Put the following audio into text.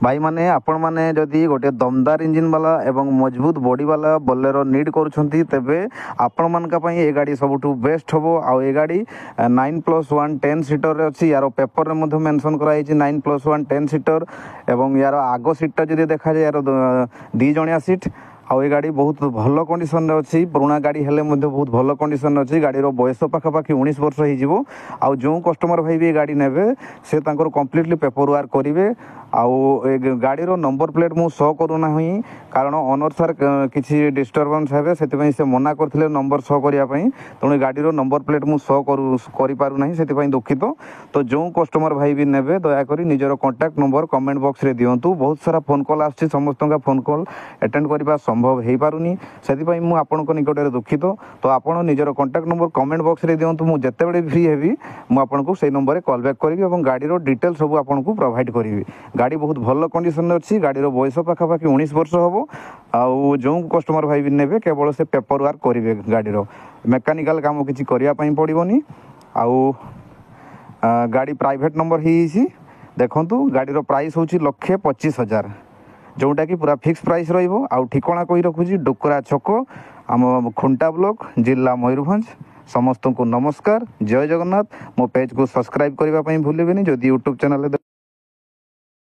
भाई माने आपण माने जदि गोटे दमदार इंजिन वाला एवं मजबूत बॉडी वाला बोलेरो नीड करूछंती तेबे आपण मान का पई ए गाड़ी सबुठु बेस्ट हबो। आ ए गाड़ी 9+1 10 सीटर रे अछि। यार पेपर रे मध्ये मेंशन कराई छि 9+1 10 सीटर एवं यार आगो सीट जदि देखा जाय यार 2 जणिया सीट। आउ ये गाड़ी बहुत भल कंडीशन अच्छी। पुराना गाड़ी हेले बहुत भल कंडीशन अच्छी। गाड़ी बयस पाखापाखि 19 वर्ष हो। आउ जो कस्टमर भाई भी गाड़ी नेबे से कंप्लीटली पेपर वर्क करेंगे। आउ गाड़ी नंबर प्लेट मु शो करूना ही कारण ओनर सर किसी डिस्टर्बेंस है से मना करते नंबर शो करने। तेणु गाड़ी नंबर प्लेट मु शो करूना से दुखित। तो जो कस्टमर भाई भी नेबे दयाकोरी निजर कॉन्टैक्ट नंबर कमेंट बॉक्स रे दियंतु। बहुत सारा फोन कॉल आछि, समस्त का फोन कॉल अटेंड करबा संभव हो पारुनी से मुझे आपण निकट में दुखित। तो आपड़ निजर कॉन्टैक्ट नंबर कमेंट बॉक्स रे दियंतु। मु जेते बड़े फ्री हेबी मु आपनको से नंबर कॉल बैक करी और गाड़ी डिटेल सब आपको प्रोवाइड करी। गाड़ी बहुत भल कंडीशन अच्छी। गाड़ी बयस पाखापाखि 19 वर्ष हम। आउ जो कस्टमर भाई भी नेबे केवल से पेपर वर्क करेंगे। गाड़ी मेकानिकल काम किसी करने पड़ोनी। आउ गाड़ी प्राइवेट नंबर ही देखु। गाड़ी प्राइस हूँ 1,25,000 जोटा कि पूरा फिक्स प्राइस रहिबो। आउ ठिकाना कही रखुची डुकरा छक आम खुंटा ब्लॉक जिला मयूरभंज। समस्त को नमस्कार, जय जगन्नाथ। मो पेज को सब्सक्राइब करने भूलें जदि यूट्यूब चैनल